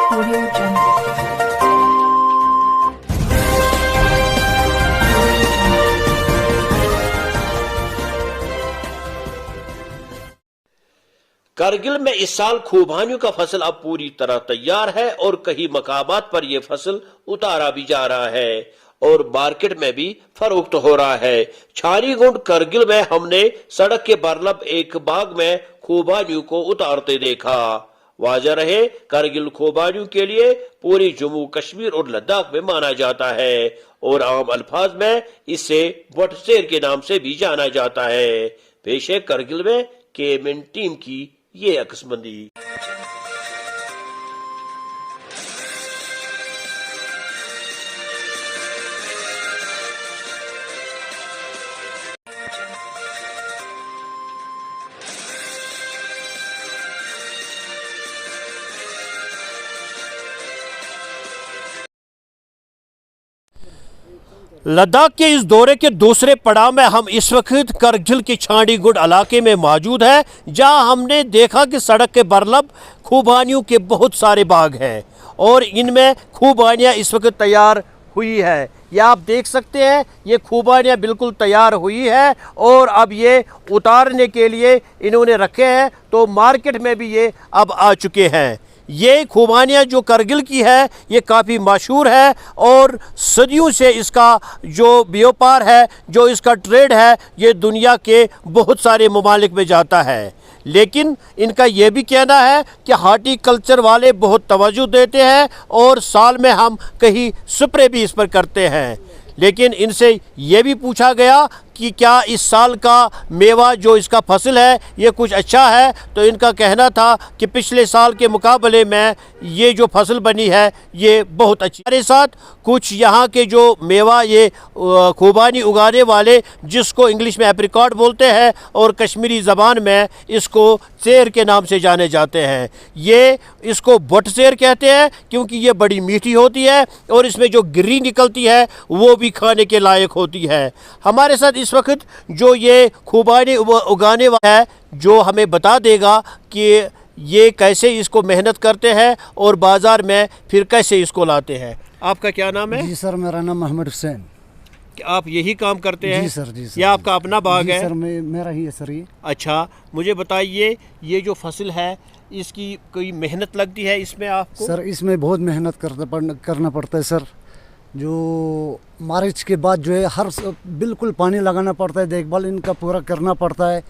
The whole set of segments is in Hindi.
Audio Jungle. करगिल में इस साल खूबानियों का फसल अब पूरी तरह तैयार है और कई मकामात पर यह फसल उतारा भी जा रहा है और मार्केट में भी फरोख्त हो रहा है। छारीगुंड करगिल में हमने सड़क के बरलब एक बाग में खूबानियों को उतारते देखा। वाज़ह रहे, करगिल खूबानियों के लिए पूरी जम्मू कश्मीर और लद्दाख में माना जाता है और आम अल्फाज में इसे बटसेर के नाम से भी जाना जाता है। पेश है करगिल में केएमएन टीम की ये अकस्मंदी। लद्दाख के इस दौरे के दूसरे पड़ाव में हम इस वक्त करगिल के छारीगुंड इलाके में मौजूद हैं, जहां हमने देखा कि सड़क के बरलब खूबानियों के बहुत सारे बाग हैं और इनमें खूबानियां इस वक्त तैयार हुई है। ये आप देख सकते हैं, ये खूबानियां बिल्कुल तैयार हुई है और अब ये उतारने के लिए इन्होंने रखे हैं, तो मार्केट में भी ये अब आ चुके हैं। ये खूबानियाँ जो करगिल की है ये काफ़ी मशहूर है और सदियों से इसका जो व्यापार है, जो इसका ट्रेड है, ये दुनिया के बहुत सारे ममालिक में जाता है। लेकिन इनका ये भी कहना है कि हार्टिकल्चर वाले बहुत तवज्जो देते हैं और साल में हम कहीं स्प्रे भी इस पर करते हैं। लेकिन इनसे ये भी पूछा गया कि क्या इस साल का मेवा जो इसका फसल है ये कुछ अच्छा है, तो इनका कहना था कि पिछले साल के मुकाबले में ये जो फसल बनी है ये बहुत अच्छी। हमारे साथ कुछ यहाँ के जो मेवा ये खूबानी उगाने वाले, जिसको इंग्लिश में एप्रिकॉट बोलते हैं और कश्मीरी ज़बान में इसको सेर के नाम से जाने जाते हैं, ये इसको बटसेर कहते हैं क्योंकि ये बड़ी मीठी होती है और इसमें जो गिर्री निकलती है वो भी खाने के लायक होती है। हमारे साथ इस वक्त जो ये खूबानी उगाने वाला है, जो हमें बता देगा कि ये कैसे इसको मेहनत करते हैं और बाज़ार में फिर कैसे इसको लाते हैं। आपका क्या नाम है? जी सर, मेरा नाम मोहम्मद हुसैन। आप यही काम करते हैं? जी सर, जी सर। या आपका अपना बाग जी है? सर, मेरा ही है सर ये। अच्छा, मुझे बताइए, ये जो फसल है इसकी कोई मेहनत लगती है इसमें आपको? सर इसमें बहुत मेहनत करना पड़ता है सर। जो मार्च के बाद जो है बिल्कुल पानी लगाना पड़ता है, देखभाल इनका पूरा करना पड़ता है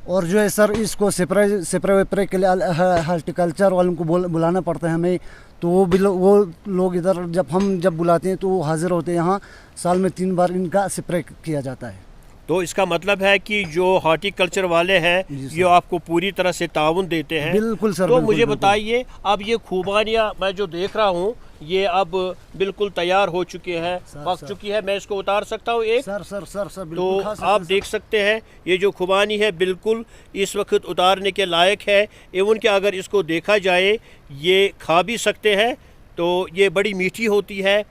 और जो है सर इसको स्प्रे वेप्रे के लिए हार्टिकल्चर वालों को बुलाना पड़ता है हमें, तो वो लोग इधर जब बुलाते हैं तो वो हाजिर होते हैं। यहाँ साल में 3 बार इनका स्प्रे किया जाता है। तो इसका मतलब है कि जो हार्टिकल्चर वाले हैं ये आपको पूरी तरह से ताउन देते हैं? बिल्कुल सर। तो बिल्कुल, मुझे बिल्कुल। बताइए, अब ये खूबानियाँ मैं जो देख रहा हूँ ये अब बिल्कुल तैयार हो चुके हैं, पक चुकी है, मैं इसको उतार सकता हूँ एक? सर सर सर सर तो बिल्कुल खा सकते आप हैं देख सकते हैं ये जो खुबानी है बिल्कुल इस वक्त उतारने के लायक है। एवं कि अगर इसको देखा जाए ये खा भी सकते हैं, तो ये बड़ी मीठी होती है।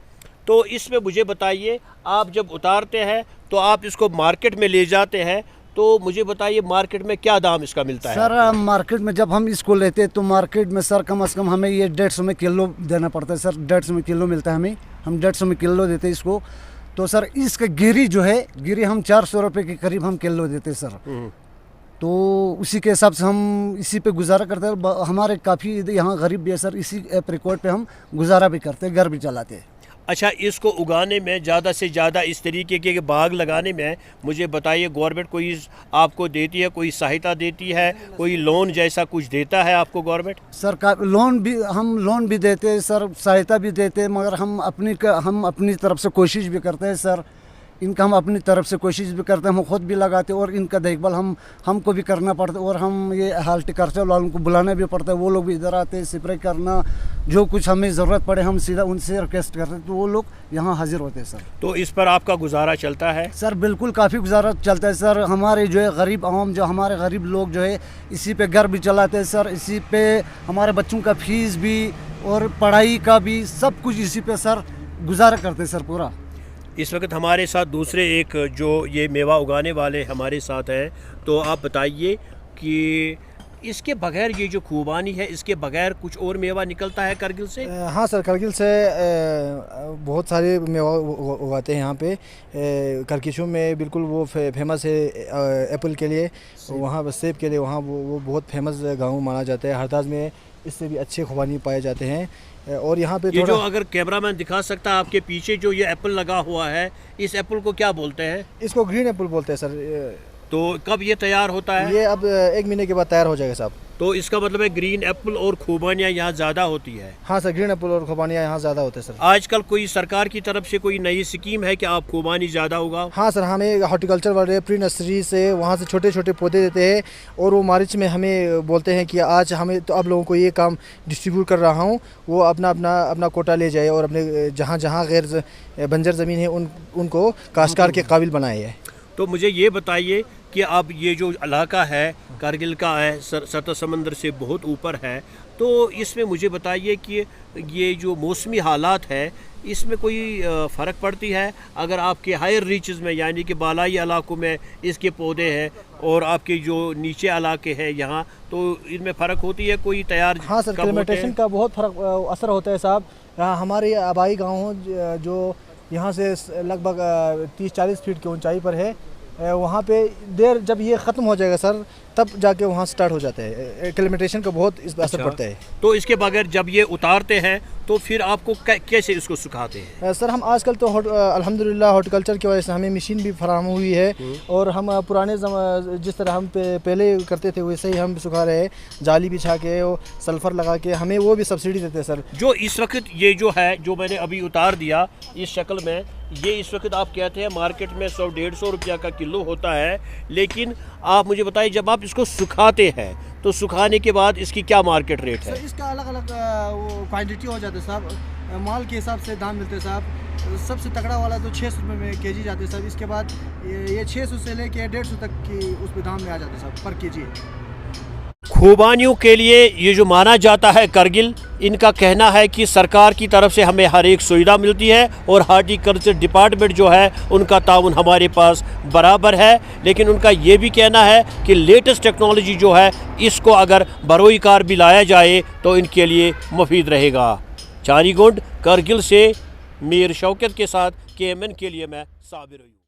तो इसमें मुझे बताइए, आप जब उतारते हैं तो आप इसको मार्केट में ले जाते हैं, तो मुझे बताइए मार्केट में क्या दाम इसका मिलता है? सर मार्केट में जब हम इसको लेते हैं तो मार्केट में सर कम से कम हमें ये 150 में किलो देना पड़ता है सर। 150 में किलो मिलता है हमें, हम 150 में किलो देते हैं इसको। तो सर इसका गिरी जो है, गिरी हम 400 रुपये के करीब हम किलो देते हैं सर। तो उसी के हिसाब से हम इसी पे गुजारा करते हैं। हमारे काफ़ी यहाँ गरीब भी है सर, इसी एप्रिकॉट पे हम गुजारा भी करते हैं, घर भी चलाते हैं। अच्छा, इसको उगाने में ज़्यादा से ज़्यादा इस तरीके के बाग लगाने में मुझे बताइए गवर्नमेंट कोई आपको देती है, कोई सहायता देती है, कोई लोन जैसा कुछ देता है आपको गवर्नमेंट? सर का हम लोन भी देते हैं सर, सहायता भी देते हैं, मगर हम अपनी तरफ से कोशिश भी करते हैं सर। इनका हम अपनी तरफ से कोशिश भी करते हैं, हम खुद भी लगाते हैं और इनका देखभाल हमको भी करना पड़ता है और हम ये हार्टिकल्चर वालों को बुलाना भी पड़ता है। वो लोग भी इधर आते हैं, स्प्रे करना, जो कुछ हमें ज़रूरत पड़े हम सीधा उनसे रिक्वेस्ट करते हैं, तो वो लोग यहाँ हाजिर होते हैं सर। तो इस पर आपका गुजारा चलता है? सर बिल्कुल काफ़ी गुजारा चलता है सर। हमारे जो है गरीब आवाम, जो हमारे गरीब लोग जो है इसी पे घर भी चलाते हैं सर, इसी पे हमारे बच्चों का फीस भी और पढ़ाई का भी सब कुछ इसी पे सर गुजारा करते हैं सर पूरा। इस वक्त हमारे साथ दूसरे एक जो ये मेवा उगाने वाले हमारे साथ हैं, तो आप बताइए कि इसके बगैर ये जो खूबानी है, इसके बगैर कुछ और मेवा निकलता है करगिल से? हाँ सर, करगिल से बहुत सारे मेवा उगाते हैं यहाँ पे। करकिशु में बिल्कुल वो फेमस है एप्पल के लिए, वहाँ सेब के लिए, वहाँ वो बहुत फेमस गाँव माना जाता है। हरदाज में इससे भी अच्छे खुबानी पाए जाते हैं। और यहाँ पे ये जो अगर कैमरामैन दिखा सकता है आपके पीछे जो ये एप्पल लगा हुआ है, इस एप्पल को क्या बोलते हैं? इसको ग्रीन एप्पल बोलते हैं सर। तो कब ये तैयार होता है? ये अब 1 महीने के बाद तैयार हो जाएगा साहब। तो इसका मतलब है ग्रीन एप्पल और खूबानियाँ यहाँ ज़्यादा होती है? हाँ सर, ग्रीन एप्पल और खुबानियाँ यहाँ ज़्यादा होते हैं सर। आजकल कोई सरकार की तरफ से कोई नई स्कीम है कि आप खूबानी ज़्यादा उगाओ? हाँ सर, हमें हॉर्टिकल्चर वाले प्री नर्सरी से वहाँ से छोटे छोटे पौधे देते हैं और वो मार्च में हमें बोलते हैं कि आज हमें तो आप लोगों को ये काम डिस्ट्रीब्यूट कर रहा हूँ, वो अपना कोटा ले जाए और अपने जहाँ जहाँ गैर बंजर ज़मीन है उनको काश्तकार के काबिल बनाए है। तो मुझे ये बताइए कि अब ये जो इलाका है करगिल का है, सतह समंदर से बहुत ऊपर है, तो इसमें मुझे बताइए कि ये जो मौसमी हालात है इसमें कोई फ़र्क पड़ती है? अगर आपके हायर रीचेस में यानी कि बालाई इलाकों में इसके पौधे हैं और आपके जो नीचे इलाके हैं यहाँ, तो इनमें फ़र्क होती है कोई तैयार? हाँ सर, क्लाइमेटेशन का बहुत फ़र्क असर होता है साहब। हमारे आबाई गाँव जो यहाँ से लगभग 30-40 फीट की ऊंचाई पर है, वहाँ पे देर जब ये ख़त्म हो जाएगा सर तब जाके वहाँ स्टार्ट हो जाता है। क्लाइमेटेशन का बहुत इस असर पड़ता है। तो इसके बगैर जब ये उतारते हैं तो फिर आपको कैसे इसको सुखाते हैं? सर हम आजकल तो अल्हम्दुलिल्लाह हॉर्टिकल्चर की वजह से हमें मशीन भी फराहम हुई है और हम पुराने जिस तरह हम पहले करते थे वैसे ही हम सुखा रहे हैं, जाली बिछा के और सल्फ़र लगा के, हमें वो भी सब्सिडी देते हैं सर। जो इस वक्त ये जो है, जो मैंने अभी उतार दिया इस शक्ल में, ये इस वक्त आप कहते हैं मार्केट में 100-150 रुपया का किलो होता है, लेकिन आप मुझे बताइए जब आप इसको सुखाते हैं तो सुखाने के बाद इसकी क्या मार्केट रेट है? सर इसका अलग अलग वो क्वांटिटी हो जाता है साहब, माल के हिसाब से दाम मिलते हैं साहब। सबसे तगड़ा वाला तो 600 रुपये में केजी जाते हैं साहब। इसके बाद ये 600 से लेके 150 तक की उस पर दाम में आ जाते हैं साहब पर केजी। खूबानियों के लिए ये जो माना जाता है करगिल, इनका कहना है कि सरकार की तरफ से हमें हर एक सुविधा मिलती है और हार्टिकल्चर डिपार्टमेंट जो है उनका ताउन हमारे पास बराबर है, लेकिन उनका ये भी कहना है कि लेटेस्ट टेक्नोलॉजी जो है इसको अगर बरोई कार भी लाया जाए तो इनके लिए मुफीद रहेगा। चारीगुंड करगिल से मीर शौकत के साथ KMN के लिए मैं साबिर हूँ।